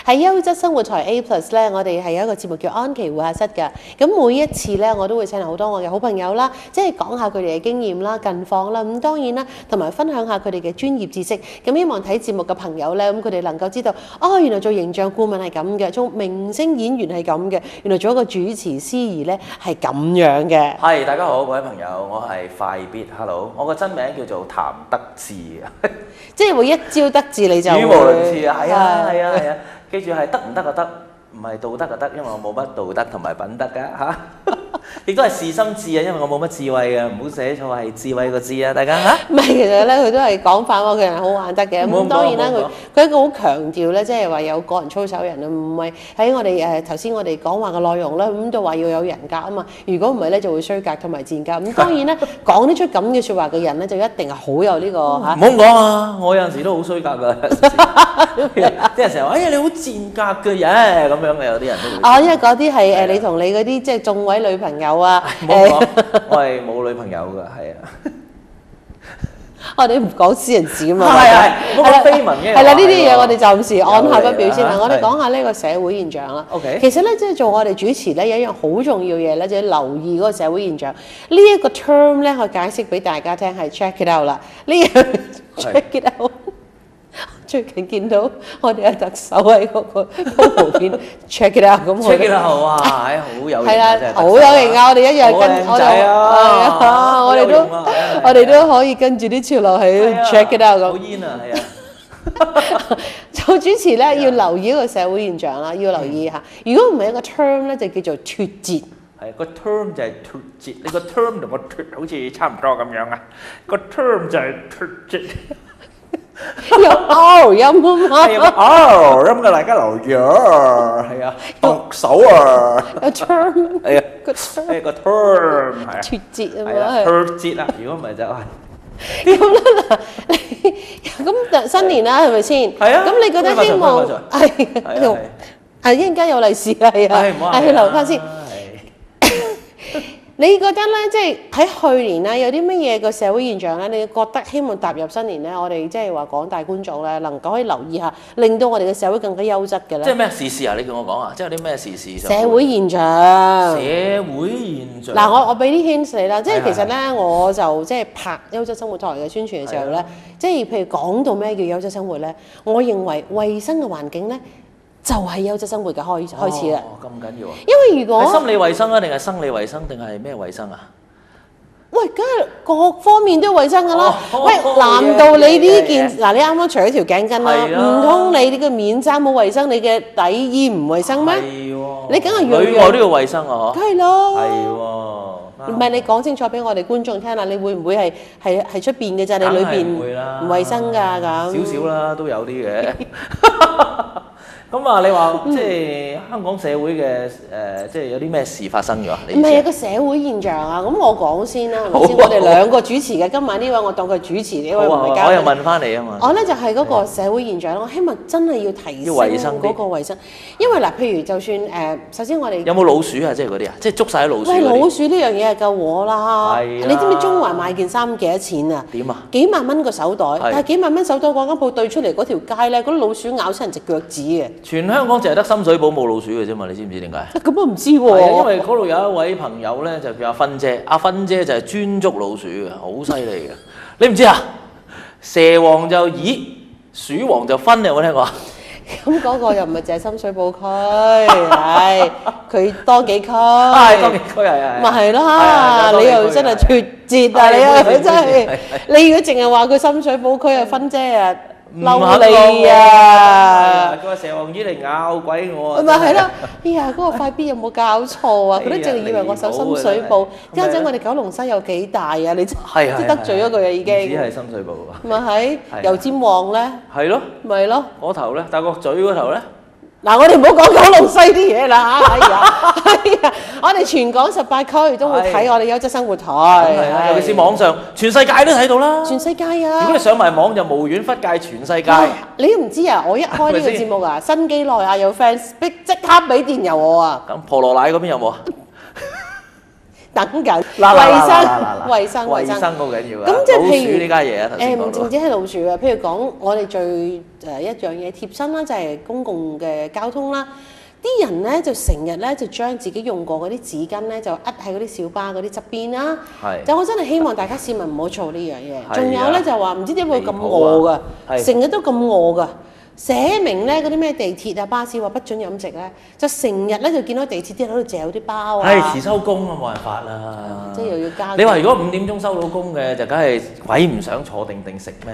喺優質生活台 A+ 咧，我哋係有一個節目叫安琪會客室㗎。咁每一次咧，我都會請嚟好多我嘅好朋友啦，即係講下佢哋嘅經驗啦、近況啦。咁當然啦，同埋分享下佢哋嘅專業知識。咁希望睇節目嘅朋友咧，咁佢哋能夠知道，哦，原來做形象顧問係咁嘅，做明星演員係咁嘅，原來做一個主持司儀咧係咁樣嘅。係，大家好，各位朋友，我係快必 Hello， 我個真名叫做譚德志啊，即係會一朝得志你就語無倫次啊，係啊，記住係得唔得就得，唔係道德就得，因為我冇乜道德同埋品德㗎嚇。亦都係事心智啊，因為我冇乜智慧嘅，唔好寫錯係智慧個智啊，大家嚇。唔係，其實咧佢都係講反話，佢人好玩得嘅。咁當然啦，佢一個好強調咧，即係話有個人操守人啊，唔係喺我哋頭先我哋講話嘅內容啦，咁就話要有人格啊嘛。如果唔係咧，就會衰格同埋賤格。咁當然咧，講得出咁嘅説話嘅人咧，就一定係好有呢個嚇。唔好咁講啊！我有陣時都好衰格㗎，啲人成日話：哎呀，你好賤格嘅嘢咁樣嘅，有啲人都會。哦，因為嗰啲係你同你嗰啲即係眾位女朋友啊。唔好講，我係冇女朋友㗎，係啊。我哋唔講私人事啊嘛。係，冇講緋聞嘅。係啦，呢啲嘢我哋暫時按下不表先啦。我哋講下呢個社會現象啦。OK。其實咧，即係做我哋主持咧，有一樣好重要嘢咧，就係留意嗰個社會現象。呢一個 term 咧，我解釋俾大家聽係 check it out 啦。呢樣 check it out。最近見到我哋嘅特首喺嗰個鋪片 check it out 咁，check it out 哇，係好有型係啦，真係好有型啊！我哋一樣跟我哋我哋都可以跟住啲潮流去 check it out 咁。好煙啊，係啊！做主持咧要留意一個社會現象啦，要留意下。如果唔係一個 term 咧，就叫做脫節。係個 term 就係脫節，你個 term 同個脫好似差唔多咁樣啊。個 term 就係脫節。有 R 音啊嘛，係有 R 音嘅，大家留意啊，係啊，動手啊，有 term， 係啊，個 term， 係個 term 係啊，脫節啊嘛，脫節啊，如果唔係就係咁啦嗱，咁新年啦係咪先？係啊，咁你覺得希望係一陣間有利是啊，係啊，係留翻先。你覺得咧，即係喺去年咧，有啲乜嘢個社會現象咧？你覺得希望踏入新年咧，我哋即係話廣大觀眾咧，能夠可以留意下，令到我哋嘅社會更加優質嘅咧。即係咩時事啊？你叫我講啊！即係有啲咩時事？社會現象。社會現象。嗱，我俾啲 hint 你啦，即係其實咧，我就即係拍優質生活台嘅宣傳嘅時候咧，即係譬如講到咩叫優質生活咧，我認為衞生嘅環境咧，就係優質生活嘅開始啦。哦，咁緊要啊！因為如果係心理衞生啊，定係生理衞生，定係咩衞生啊？喂，梗係各方面都衞生㗎啦。喂，難道你呢件嗱？你啱啱除咗條頸巾啦，唔通你個面衫冇衞生，你嘅底衣唔衞生咩？係喎。你梗係樣裏外都要衞生啊！梗係咯。係喎。唔係你講清楚俾我哋觀眾聽啦，你會唔會係出邊嘅咋？你裏邊唔衞生㗎咁。少少啦，都有啲嘅。咁啊，你話即係香港社會嘅即係有啲咩事發生咗？唔係有個社會現象啊！咁我講先啦，係咪先？我哋兩個主持嘅，今晚呢位我當佢主持，呢位唔係嘉賓。我又問翻你啊嘛。我咧就係嗰個社會現象，我希望真係要提升嗰個衞生，因為嗱，譬如就算首先我哋有冇老鼠啊？即係嗰啲啊，即係捉晒啲老鼠。喂，老鼠呢樣嘢係夠我啦！你知唔知中環買件衫幾多錢啊？點啊？幾萬蚊個手袋，但係幾萬蚊手袋嗰間鋪對出嚟嗰條街咧，嗰啲老鼠咬親人隻腳趾嘅。全香港淨係得深水埗冇老鼠嘅啫嘛，你知唔知點解？咁我唔知喎。因為嗰度有一位朋友咧，就叫阿芬姐，阿芬姐就係專捉老鼠嘅，好犀利嘅。你唔知啊？蛇王就咦，鼠王就芬，你有冇聽過啊？咁嗰個又唔係淨係深水埗區，係佢多幾區。多幾區係。咪係啦，你又真係脫節啊！你啊，真係。你如果淨係話佢深水埗區啊，芬姐啊。嬲你啊！佢話蛇王姨嚟咬鬼我啊！咪係咯，哎呀，嗰個快必有冇搞錯啊？佢都淨係以為我手深水埗，家陣我哋九龍西有幾大啊？你即得罪咗佢啊已經。只係深水埗啊！咪係油尖旺咧？係咯，咪咯，嗰頭咧，大角咀嗰頭咧。嗱，我哋唔好講九龍西啲嘢啦嚇！係啊，我哋全港18區都會睇我哋優質生活台，尤其是網上，全世界都睇到啦。全世界啊！如果你上埋網就無遠弗屆全世界。你都唔知啊！我一開呢個節目啊，新幾內亞有 fans 即刻俾電郵我啊！咁婆羅乃嗰邊有冇啊？等緊嗱衞生衞生好緊要啊！咁即係老鼠譬如呢家嘢啊，頭先唔講到淨止係老鼠啊，譬如講我哋最一樣嘢貼身啦，就係公共嘅交通啦。啲人咧就成日咧就將自己用過嗰啲紙巾咧就擸喺嗰啲小巴嗰啲側邊啦。係。就我真係希望大家市民唔好做呢樣嘢。係啊仲有咧就話唔知點解會咁餓㗎，係成日都咁餓㗎。寫明咧嗰啲咩地鐵啊巴士話不准飲食咧，就成日咧就見到地鐵啲人喺度嚼啲包啊。係遲收工啊，冇辦法啦。即係又要加。你話如果5點鐘收到工嘅，就梗係鬼唔想坐定定食咩？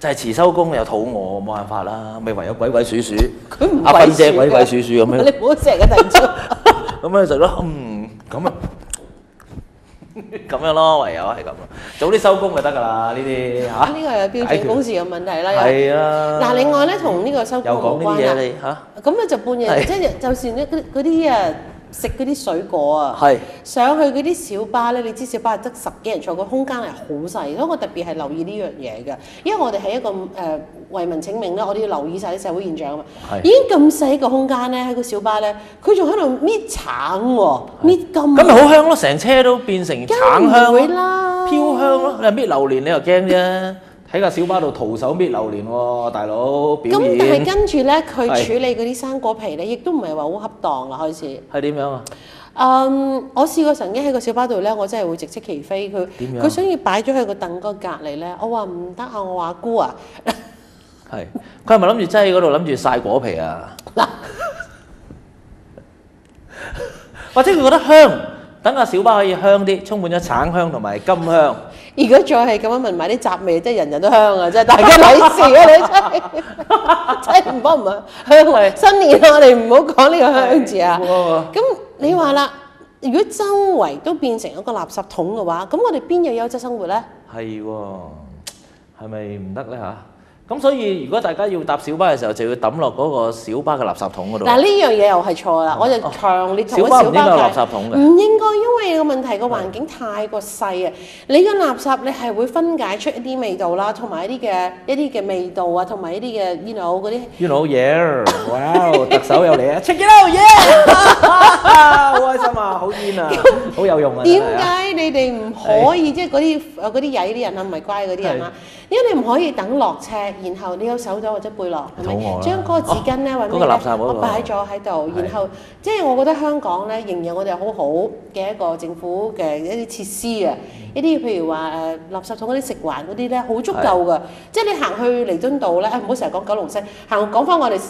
就係遲收工又肚餓，冇辦法啦，咪唯有鬼鬼鼠鼠。佢唔阿芬姐鬼鬼鼠鼠咁樣。你唔好成日突然之間。咁咧就咯，咁啊，咁樣咯，唯有係咁咯。早啲收工就得㗎啦，呢啲嚇。呢個係標準工時嘅問題啦。係啊。嗱，另外咧同呢個收工又講呢啲無關啦。嘢你嚇。咁咧就半夜，即係就算咧嗰啲食嗰啲水果啊，係上去嗰啲小巴咧，你知小巴係得10幾人坐，個空間係好細，所以我特別係留意呢樣嘢嘅，因為我哋係一個為民請命咧，我哋要留意晒啲社會現象啊嘛。已經咁細個空間咧，喺個小巴咧，佢仲喺度搣橙喎，搣金。咁咪好香咯，成車都變成橙香會啦，飄香咯。你話搣榴蓮你又驚啫，喺架小巴度徒手搣榴蓮喎，大佬表演。咁但係跟住咧，佢處理嗰啲生果皮咧，亦都唔係話好恰當啦，開始。係點樣啊？我試過曾經喺個小巴度咧，我真係會直斥其非。佢想要擺咗喺個凳嗰隔離咧，我話唔得啊！我話姑啊，係佢係咪諗住擠喺嗰度諗住曬果皮啊？嗱，或者佢覺得香，等架小巴可以香啲，充滿咗橙香同埋金香。如果再係咁樣聞埋啲雜味，真係人人都香啊！真係大家睇事啊！你真係唔幫唔香味。新年我哋唔好講呢個香字啊。咁你話啦，如果周圍都變成一個垃圾桶嘅話，咁我哋邊有優質生活咧？係喎，係咪唔得咧嚇？咁所以如果大家要搭小巴嘅時候，就要抌落嗰個小巴嘅垃圾桶嗰度。嗱，呢樣嘢又係錯啦，我就強烈同小巴唔應該有垃界圾桶嘅。唔應該，因為個問題個環境太過細啊！你個垃圾你係會分解出一啲味道啦，同埋一啲嘅味道啊，同埋一啲嘅嗰啲。yeah！哇！特首又嚟啊！Check it out，yeah！好開心啊，好煙啊，好有用啊！點解你哋唔可以即係嗰啲曳啲人啊，唔係乖嗰啲人啊？因為你唔可以等落車，然後你有手袋或者背囊，係咪？將嗰個紙巾咧，或者我擺咗喺度，然後即係我覺得香港咧仍然我哋好好嘅一個政府嘅一啲設施啊，一啲譬如話垃圾桶嗰啲食環嗰啲咧好足夠㗎，即係你行去彌敦道咧，唔好成日講九龍西，講翻我哋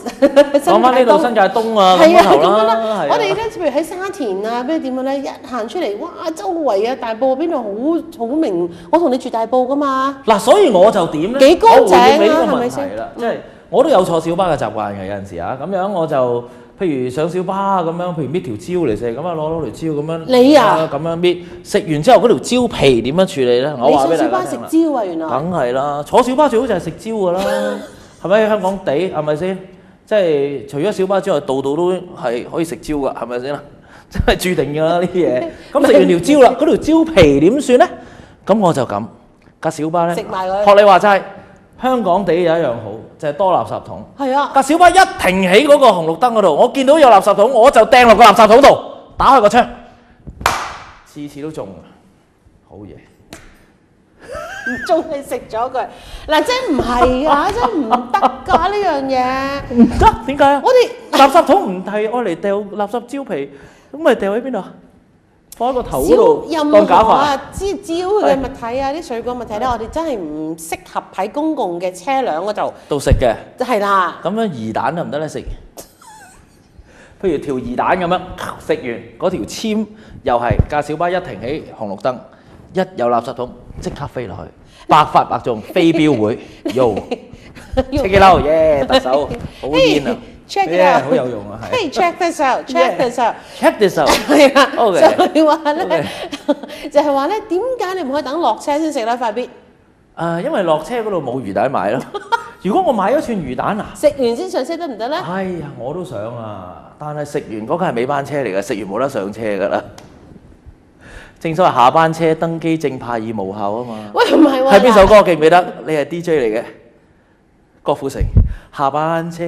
講翻呢度新界東啊咁樣啦，我哋咧譬如喺沙田啊，咩點樣咧，一行出嚟，哇！周圍啊，大埔邊度好明，我同你住大埔㗎嘛。嗱，所以我就點咧？幾乾淨啊？係咪先？即係我都有坐小巴嘅習慣嘅，有陣時啊，咁樣我就譬如上小巴咁樣，譬如搣條蕉嚟食，咁啊攞條蕉咁樣，你啊咁樣搣，食完之後嗰條蕉皮點樣處理咧？我話俾大家聽啦。你上小巴食蕉啊？原來梗係啦，坐小巴最好就係食蕉㗎啦，係咪？香港地係咪先？即係除咗小巴之外，度度都係可以食蕉㗎，係咪先啦？真係注定㗎啦呢啲嘢。咁食完條蕉啦，嗰條蕉皮點算咧？咁我就咁架小巴咧，食埋佢。學你話齋，香港地有一樣好，就係多垃圾桶。係啊。架小巴一停喺嗰個紅綠燈嗰度，我見到有垃圾桶，我就掟落個垃圾桶度，打開個窗，次次都中啊！好嘢。仲係食咗佢嗱，真唔係啊，真唔得㗎呢樣嘢。唔得，點解啊？我哋垃圾桶唔係愛嚟掉垃圾蕉皮，咁咪掉喺邊度啊？放喺個頭嗰度當假髮。蕉嘅物體啊，啲水果物體咧，我哋真係唔適合喺公共嘅車輛嗰度食嘅。係啦。咁樣魚蛋得唔得咧？食？譬如條魚蛋咁樣食完，嗰條籤又係架小巴一停起紅綠燈，一有垃圾桶即刻飛落去，百發百中，飛鏢會，Yo，check it out，耶！特首好煙啊！ check it out， 好有用啊！係。Hey check this out，check this out，check this out。係啊。OK。就係話咧，就係話咧，點解你唔可以等落車先食咧？快啲。因為落車嗰度冇魚蛋買咯。如果我買咗串魚蛋啊，食完先上車得唔得咧？哎呀，我都想啊，但係食完嗰架係尾班車嚟嘅，食完冇得上車㗎啦。正所謂下班車登機證怕已無效啊嘛。喂，唔係喎。係邊首歌記唔記得？你係 DJ 嚟嘅。郭富城。下班車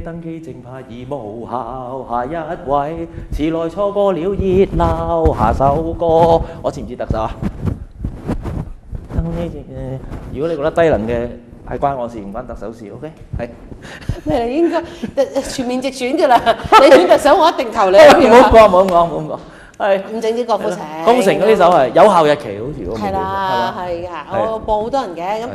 登記證牌已無效，下一位遲來錯過了熱鬧。下首歌我知唔知特首啊？登記證如果你覺得低能嘅係關我事唔關特首事 ，OK？ 係。你應該全面直選㗎啦！你選特首，我一定投你。唔好講，唔好講，唔好講。係唔整啲郭富城。郭富城嗰啲首係有效日期，好似我冇記錯。係啦，係啊，我播好多人嘅咁，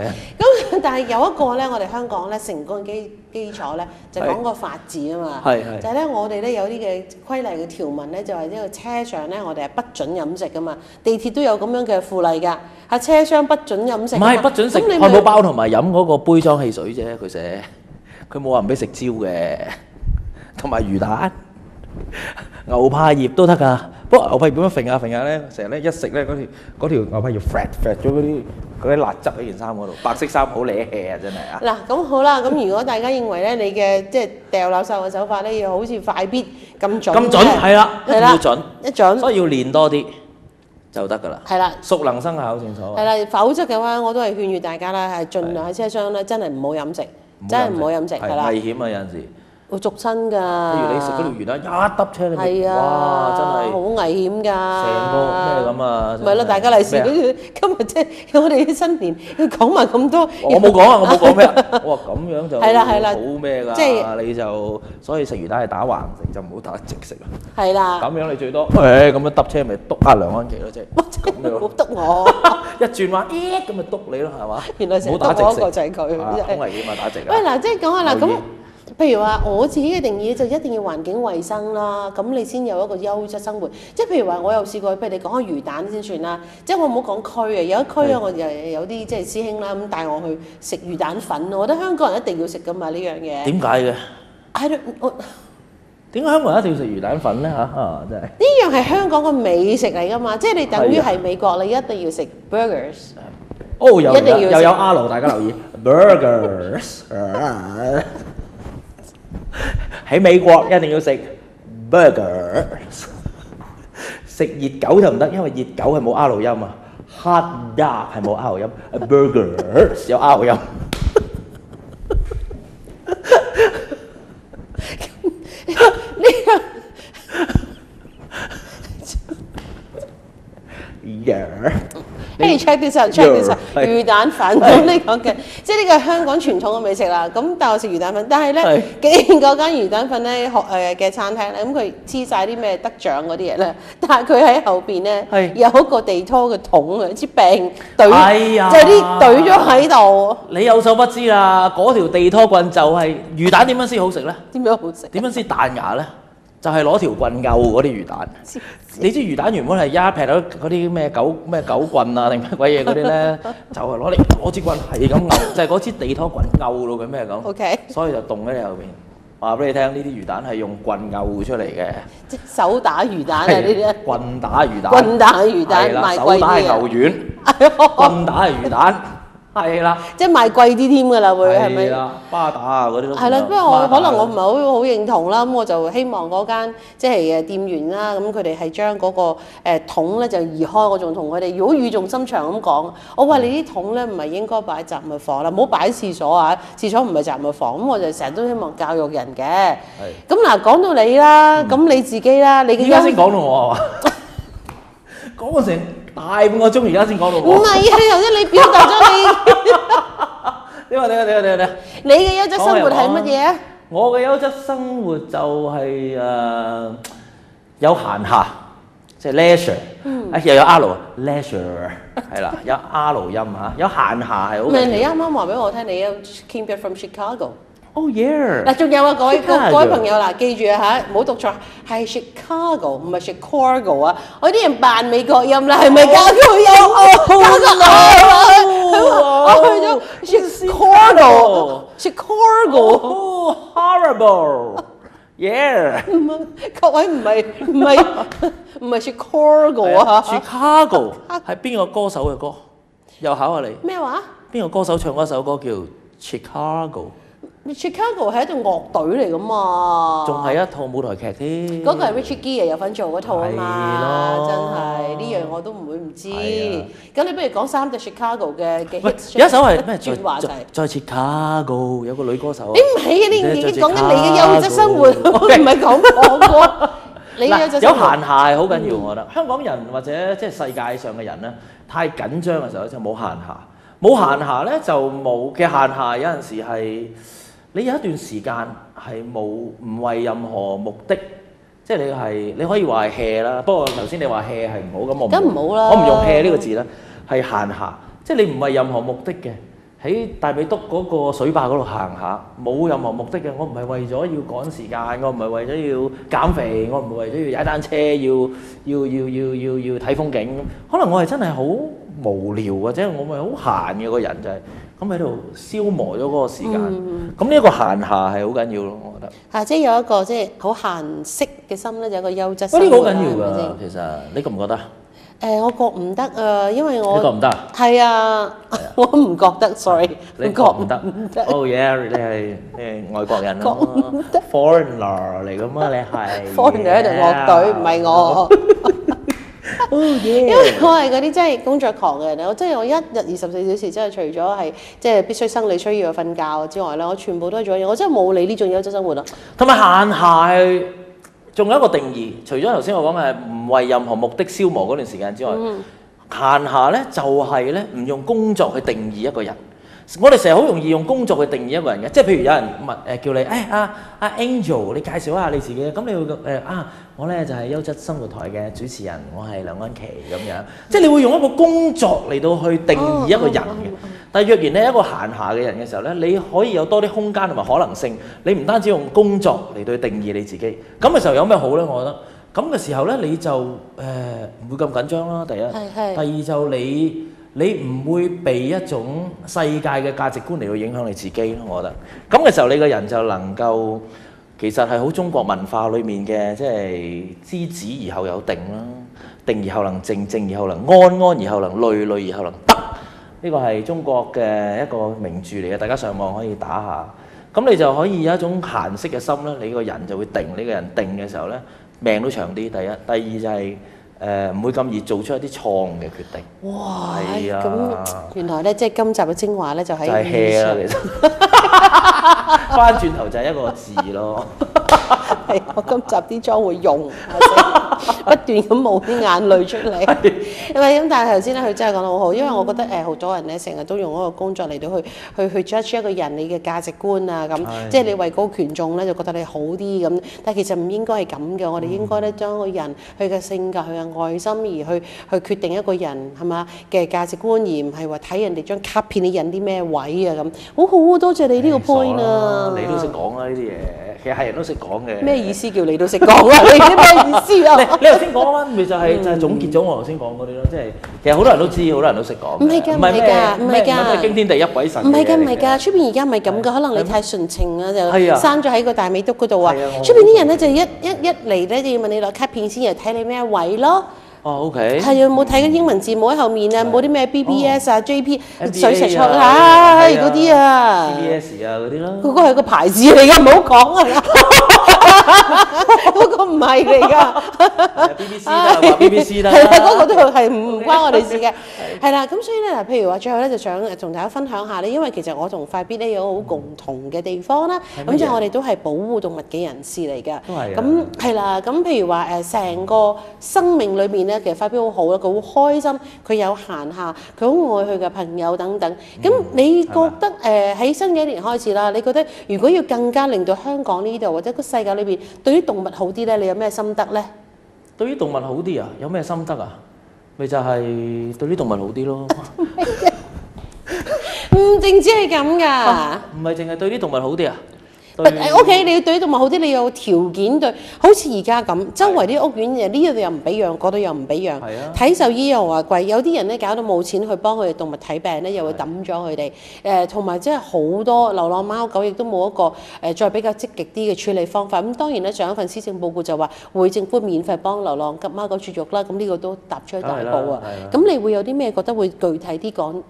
但係有一個咧，我哋香港咧成功嘅基礎咧，就講個法治啊嘛。係就係咧，我哋咧有啲嘅規例嘅條文咧，就係呢個車上咧，我哋係不准飲食噶嘛。地鐵都有咁樣嘅附例㗎，喺車廂不准飲食。唔係不准食漢堡包同埋飲嗰個杯裝汽水啫，佢寫。佢冇話唔俾食蕉嘅，同埋魚蛋、牛柏葉都得㗎。不過牛柏葉點樣揈下揈下咧？成日咧一食咧嗰條牛柏葉 flat 咗嗰啲辣汁喺件衫嗰度，白色衫好瀨氣啊！真係啊！嗱咁好啦，咁如果大家認為咧你嘅即係掉垃圾嘅手法咧，要好似快必咁準，咁準係啦，一定要準，一準，所以要練多啲就得㗎啦。係啦，熟能生巧正所謂。係啦，否則嘅話，我都係勸喻大家啦，係盡量喺車廂咧，真係唔好飲食。真係唔好飲食，係啦，危險啊！有陣時會逐親㗎。譬如你食嗰條魚蛋，一揼車你咪，係啊，哇！真係好危險㗎。成個咩咁啊？咪咯，大家利是今日即係我哋啲新年要講埋咁多。我冇講啊，我冇講咩啊。我話咁樣就係啦係啦，好咩㗎？即係你就所以食魚蛋係打橫食，就唔好打直食啊。係啦。咁樣你最多咁樣揼車咪篤下梁安琪咯，即係咁樣。冇篤我。一轉彎，咁咪篤你咯，係嘛？原來成日篤我一個就係佢。好危險啊！打直啊！喂嗱，即係講下啦，咁譬如話我自己嘅定義就一定要環境衞生啦，咁你先有一個優質生活。即係譬如話，我有試過，譬如你講開魚蛋先算啦。即係我唔好講區啊，有一區咧，我又有啲即係師兄啦，咁帶我去食魚蛋粉。我覺得香港人一定要食噶嘛呢樣嘢。點解嘅？點解香港人一定要食魚蛋粉咧嚇？真係呢樣係香港嘅美食嚟噶嘛，即係你等於係美國，你一定要食 burgers。哦，又有 R， 大家留意 burgers。喺美國一定要食 burgers。食熱狗就唔得，因為熱狗係冇 R 音啊。hot dog 係冇 R 音 ，burgers 有 R 音。Hey check this out，check this out， 魚蛋粉咁你講嘅，即係呢個係香港傳統嘅美食啦。咁帶我食魚蛋粉，但係咧，既然嗰間魚蛋粉咧嘅餐廳咧，咁佢黐晒啲咩得獎嗰啲嘢咧，但係佢喺後邊咧有一個地拖嘅桶啊，支柄懟，就啲懟咗喺度。你有所不知啦，嗰條地拖棍就係魚蛋點樣先好食咧？點樣好食？點樣先彈牙咧？就係攞條棍毆嗰啲魚蛋。你知魚蛋原本係一劈到嗰啲咩狗棍啊定乜鬼嘢嗰啲咧，就係攞支棍係咁毆，就係嗰支地拖棍毆到佢咩咁。OK。所以就凍喺你後邊。話俾你聽，呢啲魚蛋係用棍毆出嚟嘅。即手打魚蛋啊！呢啲棍打魚蛋。棍打魚蛋賣貴啲啊！手打係牛丸，棍打係魚蛋。係啦，即係賣貴啲添㗎啦，會係咪？係啦，巴打啊嗰啲都。係啦，不過我可能我唔係好認同啦，咁我就希望嗰間即係店員啦，咁佢哋係將嗰個桶咧就移開。我仲同佢哋如果語重心長咁講，我話你啲桶咧唔係應該擺喺雜物房啦，唔好擺喺廁所啊！廁所唔係雜物房，咁我就成日都希望教育人嘅。係。咁嗱，講到你啦，咁你自己啦，你嘅。而家先講到我係嘛？講咗成大半個鐘，而家先講到我。唔係啊，頭先你表達咗你。點啊！你嘅優質生活係乜嘢啊？我嘅優質生活就係有閒暇，即係 leisure，又有 R，leisure 係啦，有 R 音嚇，有閒暇係好。唔係你啱啱話俾我聽，你有 came back from Chicago。Oh yeah！嗱，仲有啊，各位朋友嗱，記住啊嚇，唔好讀錯，係 Chicago 唔係 Chicago 啊！我啲人扮美國音啦，係咪加個音？加個啊！我去咗 Chicago，horrible，yeah！各位唔係 Chicago 啊 ，Chicago 係邊個歌手嘅歌？又考下你咩話？邊個歌手唱嗰首歌叫 Chicago？ Chicago 係一隊樂隊嚟噶嘛，仲係一套舞台劇添。嗰個係 Richie Gere 有份做嗰套啊嘛，係咯真係呢樣我都唔會唔知。係啊咁你不如講3隻 Chicago 嘅喂 hit，有一首係咩？轉話題。在 Chicago 有個女歌手啊。你唔係啊？你在講緊你嘅優質生活，唔 Chicago 係講我個。你嘅優質有生活閒暇係好緊要，我覺得香港人或者即係世界上嘅人咧，太緊張嘅時候就冇閒暇，冇閒暇咧就冇嘅閒暇。有陣時係你有一段時間係唔為任何目的，即係你可以話係 hea 啦。不過頭先你話 hea 係唔好咁，梗唔好啦我唔用 hea 呢個字啦，係閒暇，即係你唔為任何目的嘅。喺大美督嗰個水壩嗰度行下，冇任何目的嘅。我唔係為咗要趕時間，我唔係為咗要減肥，我唔係為咗要踩單車，要睇風景。可能我係真係好無聊，或者我咪好閒嘅個人就係咁喺度消磨咗嗰個時間。咁呢一個閒暇係好緊要咯，我覺得。即係有一個即係好閒適嘅心咧，就有一個優質喂，呢個好緊生活啦要㗎，係咪先其實你覺唔覺得？我覺唔得啊，因為我你覺唔得啊？係啊，我唔覺得，sorry，你覺唔得？Oh yeah，你係外國人咯，foreigner 嚟㗎嘛，你係。foreigner 喺度樂隊，唔係我。Oh yeah，因為我係嗰啲真係工作狂嘅人，我真係我一日24小時，真係除咗係即係必須生理需要去瞓覺之外咧，我全部都係做嘢，我真係冇你呢種優質生活啊。同埋閒暇係仲有一個定義，除咗頭先我講嘅係唔為任何目的消磨嗰段時間之外，閒暇咧就係咧唔用工作去定義一個人。我哋成日好容易用工作去定義一個人嘅，即係譬如有人問叫你，阿 Angel，你介紹一下你自己，咁你會我咧就係優質生活台嘅主持人，我係梁安琪咁樣，即係你會用一個工作嚟到去定義一個人嘅。但係若然你係一個閒暇嘅人嘅時候咧，你可以有多啲空間同埋可能性，你唔單止用工作嚟到去定義你自己，咁嘅時候有咩好咧？我覺得咁嘅時候咧，你就唔會咁緊張啦。第一，第二就你唔會被一種世界嘅價值觀嚟到影響你自己咯。我覺得咁嘅時候，你個人就能夠其實係好中國文化裡面嘅，即係知止而後有定啦，定而後能靜，靜而後能安，安而後能慮，慮而後能得。呢個係中國嘅一個名著嚟嘅，大家上網可以打下。咁你就可以有一種閒適嘅心咧，你個人就會定。你個人定嘅時候咧，命都長啲。第一，第二就係唔會咁易做出一啲錯誤嘅決定。哇！係啊，咁原來咧，即係今集嘅精華咧，就喺就係 hea 啦，其實翻轉頭就係一個字咯。係我今集啲妝會用，不斷咁冒啲眼淚出嚟。因為咁，但係頭先咧，佢真係講得好好，因為我覺得好多人咧成日都用嗰個工作嚟到去 judge 一個人你嘅價值觀啊咁，即係你位高權重咧就覺得你好啲咁，但係其實唔應該係咁嘅。我哋應該咧將個人佢嘅性格、佢嘅愛心而去決定一個人係嘛嘅價值觀，而唔係話睇人哋張卡片你印啲咩位啊咁。好好啊，多謝你呢個 point 啊！你都識講啦呢啲嘢，其實係人都識講嘅。咩意思叫你都識講啊？你啲咩意思啊？你頭先講啊，咪就係總結咗我頭先講嗰啲咯，即係其實好多人都知，好多人都識講。唔係㗎，唔係㗎，唔係㗎，驚天地一鬼神。唔係㗎，唔係㗎，出邊而家唔係咁㗎，可能你太純情啦，就生咗喺個大美督嗰度啊。出邊啲人咧就一嚟咧就要問你攞卡片先，又睇你咩位咯。哦，OK。係啊，冇睇嗰英文字母喺後面啊，冇啲咩 BBS 啊、JP 水石錯啊嗰啲啊。BBS 啊嗰啲啦。嗰個係個牌子嚟㗎，唔好講啊！嗰個唔係嚟㗎。BBC 得啦，BBC 得啦。係啦，嗰個都係唔關我哋事嘅。係啦，咁所以咧嗱，譬如話最後咧就想同大家分享下咧，因為其實我同快必咧有好共同嘅地方啦。咁即係我哋都係保護動物嘅人士嚟㗎。都係。咁係啦，咁譬如話成個生命裏面咧，其實快必好好啦，佢好開心，佢有閒暇，佢好愛佢嘅朋友等等。咁你覺得喺新嘅一年開始啦，你覺得如果要更加令到香港呢度或者個世界裏邊對啲動物好啲咧，你有咩心得咧？對於動物好啲啊？有咩心得啊？咪就係對啲動物好啲咯。唔淨止係咁㗎。唔係淨係對啲動物好啲啊？OK， 你要對動物好啲，你有條件對，好似而家咁，周圍啲屋苑呢度又唔俾養，嗰度又唔俾養。睇獸醫又話貴，有啲人咧搞到冇錢去幫佢哋動物睇病咧，又會抌咗佢哋。同埋即係好多流浪貓狗亦都冇一個再比較積極啲嘅處理方法。咁當然咧，上一份施政報告就話會政府免費幫流浪貓狗絕育啦。咁呢個都踏出一大步啊。咁你會有啲咩覺得會具體啲講？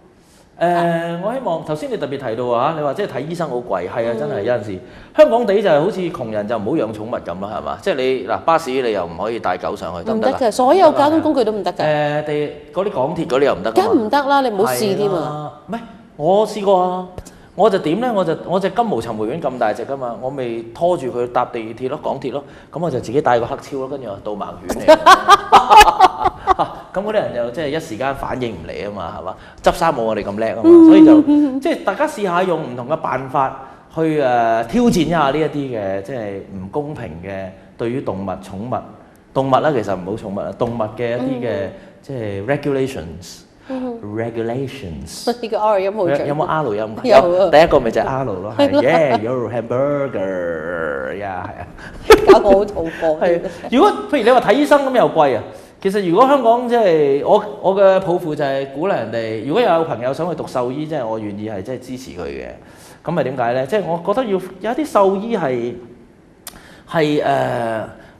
我希望頭先你特別提到啊，你話即係睇醫生好貴，係啊，真係有陣時香港地就係好似窮人就唔好養寵物咁啦，係嘛？即係你嗱巴士你又唔可以帶狗上去，得唔得㗎？所有交通工具都唔得㗎。嗰啲港鐵嗰啲又唔得㗎嘛。梗唔得啦，你唔好試添啊！唔係，我試過啊。我就點咧？我隻金毛尋回犬咁大隻噶嘛，我咪拖住佢搭地鐵咯、港鐵咯，咁我就自己帶個黑超咯，跟住話導盲犬嚟。咁嗰啲人就即係一時間反應唔嚟啊嘛，係嘛？執衫冇我哋咁叻啊嘛，所以就即係大家試下用唔同嘅辦法去挑戰一下呢一啲嘅即係唔公平嘅對於動物、寵物、動物啦，其實唔好寵物啊，動物嘅一啲嘅即係 regulations。呢個 R 音好準。有冇 R 音？有。第一個咪就係 R 咯，係 Yeah，your hamburger，係啊。搞到好肚餓。係。如果譬如你話睇醫生咁又貴啊，其實如果香港即係我嘅抱負就係鼓勵人哋，如果有朋友想去讀獸醫，即係我願意係即係支持佢嘅。咁咪點解咧？即係我覺得要有一啲獸醫係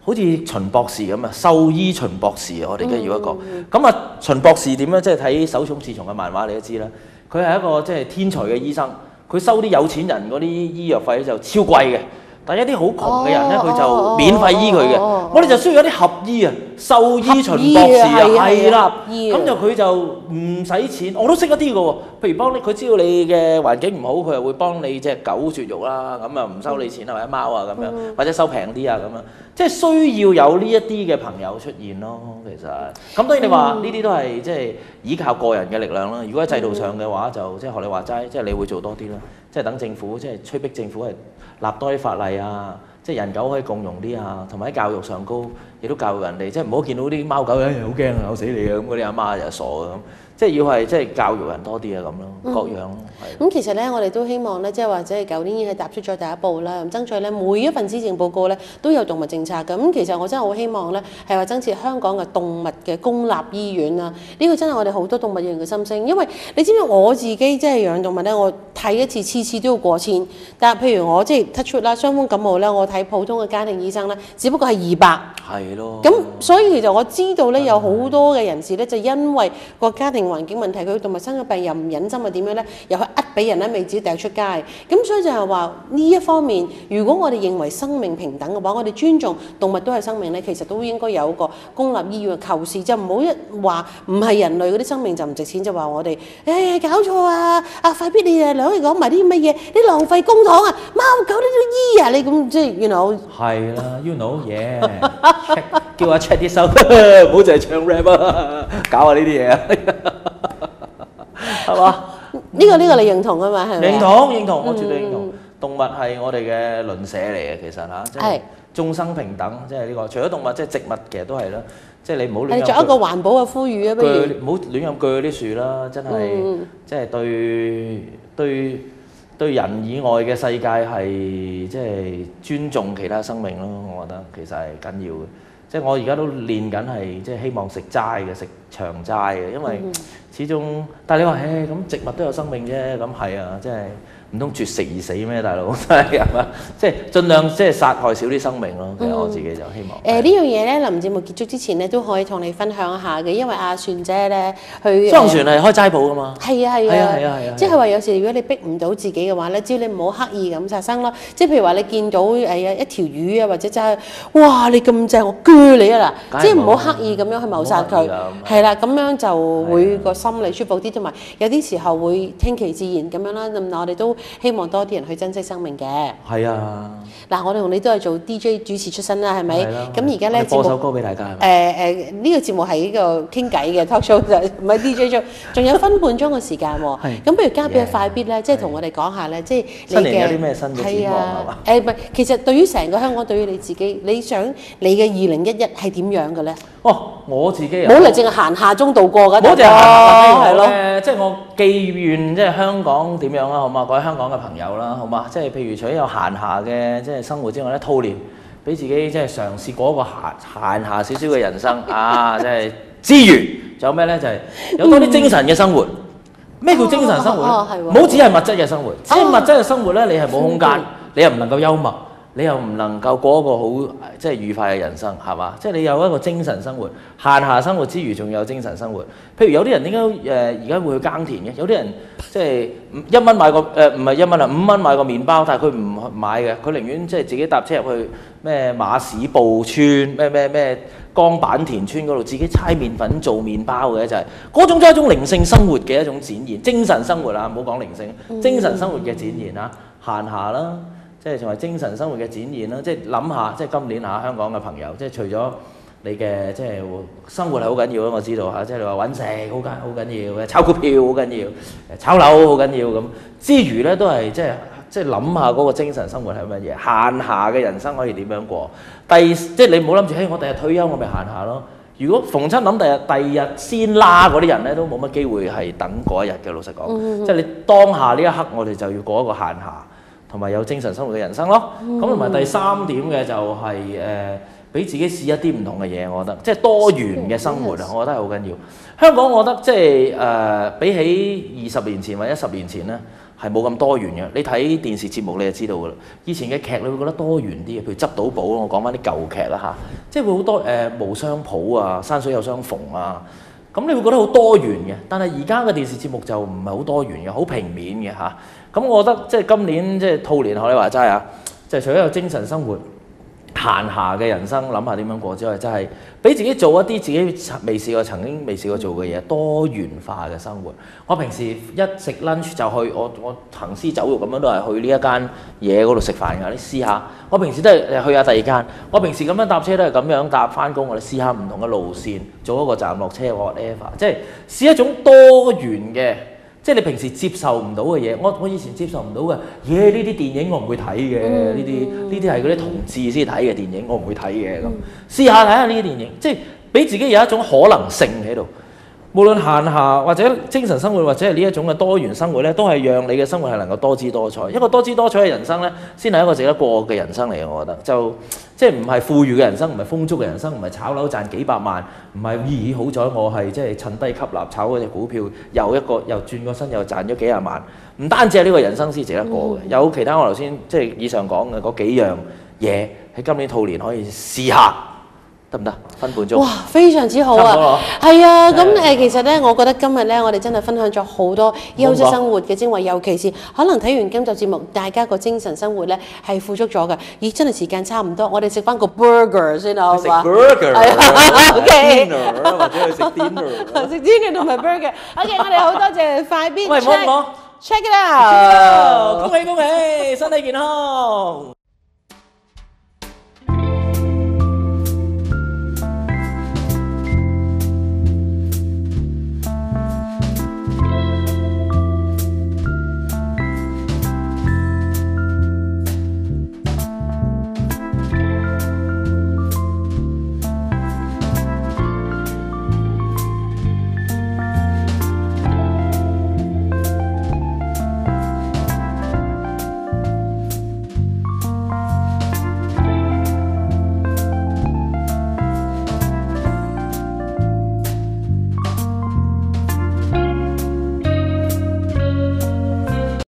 好似秦博士咁啊，獸醫秦博士啊，我哋而家要一個。咁啊，秦博士點咧？即係睇手塚治虫嘅漫畫，你都知啦。佢係一個即係天才嘅醫生，佢收啲有錢人嗰啲醫藥費就超貴嘅。但係一啲好窮嘅人咧，佢就免費醫佢嘅。我哋就需要一啲合醫啊，獸醫秦博士啊，係啦。咁就佢就唔使錢，我都識一啲嘅喎。譬如幫你，佢知道你嘅環境唔好，佢又會幫你隻狗絕育啦，咁啊唔收你錢啊，或者貓啊咁樣，或者收平啲啊咁樣。即係需要有呢一啲嘅朋友出現咯，其實。咁當然你話呢啲都係即係依靠個人嘅力量啦。如果喺制度上嘅話，就即係學你話齋，即係你會做多啲啦。即係等政府即係催逼政府係立多啲法例啊，即係人狗可以共融啲啊，同埋喺教育上高，亦都教育人哋，即係唔好見到啲貓狗好驚啊，咬死你啊咁嗰啲阿媽就傻嘅咁。即係要係即係教育人多啲啊咁咯，各樣咯。咁其實咧，我哋都希望咧，即係或者係舊年已經係踏出咗第一步啦，爭取咧每一份施政報告咧都有動物政策嘅。咁其實我真係好希望咧，係話增設香港嘅動物嘅公立醫院啊！呢個真係我哋好多動物園嘅心聲，因為你知唔知我自己即係養動物咧，我睇一次次都要過千。但係譬如我即係 touch wood啦，傷風感冒咧，我睇普通嘅家庭醫生咧，只不過係200。係咯。咁所以其實我知道咧，有好多嘅人士咧，就因為個家庭環境問題，佢動物生咗病又唔忍心啊點樣咧，又去俾人咧未至於掉出街。咁所以就係話呢一方面，如果我哋認為生命平等嘅話，我哋尊重動物都係生命咧，其實都應該有個公立醫院嘅構思，就唔好一話唔係人類嗰啲生命就唔值錢，就話我哋搞錯啊！快啲你哋兩個講埋啲乜嘢？你浪費公帑啊！貓狗你都醫啊！你咁即係原來係啦，you know yeah，叫阿 check 啲手，唔好淨係唱 rap 啊，搞下呢啲嘢啊，係嘛？呢個你認同啊嘛，係咪？認同，我絕對認同。動物係我哋嘅鄰舍嚟嘅，其實嚇，即係眾生平等，即係呢個。除咗動物，即係植物其實都係啦。即係你唔好亂。係做一個環保嘅呼籲啊，不如唔好亂咁鋸啲樹啦，真係，即係對人以外嘅世界係即係尊重其他生命咯。我覺得其實係緊要嘅。即係我而家都練緊係即係希望食齋嘅，食長齋嘅，因為始終。但係你話咁植物都有生命啫，咁係啊，即係唔通絕食而死咩，大佬真係係嘛？即係盡量即係殺害少啲生命咯。其實我自己就希望。呢樣嘢咧，臨節目結束之前咧，都可以同你分享一下嘅，因為阿璇姐咧，佢雙船係開齋鋪噶嘛。係啊，即係話有時如果你逼唔到自己嘅話咧，只要你唔好刻意咁殺生咯。即係譬如話你見到一條魚啊，或者真係哇你咁正，我鋸你啊嗱，即係唔好刻意咁樣去謀殺佢，係啦，咁樣就會個心理舒服啲，同埋有啲時候會聽其自然咁樣啦。咁我哋都希望多啲人去珍惜生命嘅。係啊。嗱，我哋同你都係做 DJ 主持出身啦，係咪？咁而家咧播首歌俾大家。呢個節目係呢個傾偈嘅 talk show 就唔係 DJ show，仲有分半鐘嘅時間喎。咁不如交俾阿快必咧，即係同我哋講下咧，即係你嘅新年有啲咩新嘅展望係嘛？唔係，其實對於成個香港，對於你自己，你想你嘅2011係點樣嘅咧？我自己冇嚟淨係閒暇中度過㗎，冇淨係閒暇，係咯。即係我寄願，即係香港點樣啦，好嘛？各位香港嘅朋友啦，好嘛？即係譬如除咗有閒暇嘅即係生活之外咧，兔年俾自己即係嘗試過一個閒暇少少嘅人生啊！即係之餘，仲有咩咧？就係有多啲精神嘅生活。咩叫精神生活咧？唔好只係物質嘅生活，只係物質嘅生活咧，你係冇空間，你又唔能夠幽默，你又唔能夠過一個好即係愉快嘅人生，係嘛？即係你有一個精神生活，閒暇生活之餘，仲有精神生活。譬如有啲人點解而家會去耕田嘅？有啲人即係1蚊買個唔係1蚊啊，5蚊買個麵包，但係佢唔買嘅，佢寧願即係自己搭車入去咩馬屎埔村咩江板田村嗰度，自己猜麵粉做麵包嘅，就係嗰種都係一種靈性生活嘅一種展現，精神生活啊，唔好講靈性，精神生活嘅展現啊，閒暇啦。即係同埋精神生活嘅展現啦，即係諗下，即係今年香港嘅朋友，即係除咗你嘅即係生活係好緊要啦，我知道即係你話揾食好緊要嘅，炒股票好緊要，炒樓好緊要咁之餘咧，都係即係諗下嗰個精神生活係乜嘢，閒暇嘅人生可以點樣過？即係你唔好諗住，我第日退休我咪閒暇咯。如果逢親諗第二日先啦嗰啲人咧，都冇乜機會係等嗰一日嘅。老實講，即係你當下呢一刻，我哋就要過一個閒暇同埋有精神生活嘅人生咯。咁同埋第三點嘅就係俾自己試一啲唔同嘅嘢，我覺得即係多元嘅生活啊，我覺得係好緊要。香港我覺得即係比起20年前或者10年前咧，係冇咁多元嘅。你睇電視節目你就知道㗎啦。以前嘅劇你會覺得多元啲嘅，譬如執到寶，我講翻啲舊劇啦嚇，即係會好多無雙譜啊、山水有相逢啊，咁你會覺得好多元嘅。但係而家嘅電視節目就唔係好多元嘅，好平面嘅嚇。咁我覺得即係今年即係兔年學你話齋啊，就係除咗有精神生活、閒暇嘅人生，諗下點樣過之外，真係俾自己做一啲自己曾經未試過做嘅嘢，多元化嘅生活。我平時一食 lunch 就去我行屍走肉咁樣都係去呢一間嘢嗰度食飯㗎。你試下，我平時都係去下第二間。我平時咁樣搭車都係咁樣搭翻工。我哋試下唔同嘅路線，做一個站落車 whatever， 即係試一種多元嘅。即係你平時接受唔到嘅嘢，我以前接受唔到嘅，呢啲電影我唔會睇嘅，呢啲係嗰啲同志先睇嘅電影，我唔會睇嘅咁。試下睇下呢啲電影，即係俾自己有一種可能性喺度。無論閒暇或者精神生活，或者係呢一種嘅多元生活咧，都係讓你嘅生活係能夠多姿多彩。一個多姿多彩嘅人生咧，先係一個值得過嘅人生嚟嘅。我覺得就即係唔係富裕嘅人生，唔係豐足嘅人生，唔係炒樓賺幾百萬，唔係好彩我係即係趁低吸納炒嗰隻股票，又轉個身又賺咗幾廿萬。唔單止係呢個人生先值得過嘅，有其他我頭先即係以上講嘅嗰幾樣嘢喺今年兔年可以試下。得唔得？分半鐘。哇，非常之好啊！係啊，咁其實咧，我覺得今日咧，我哋真係分享咗好多優質生活嘅精華，尤其是可能睇完今集節目，大家個精神生活咧係富足咗嘅。咦，真係時間差唔多，我哋食翻個 burger 先啦，好嘛？食 burger，係啊 ，OK， dinner 或者去食 dinner， 食 dinner 同埋 burger。OK， 我哋好多謝快必 喂，唔好 check it out，恭喜恭喜，身體健康。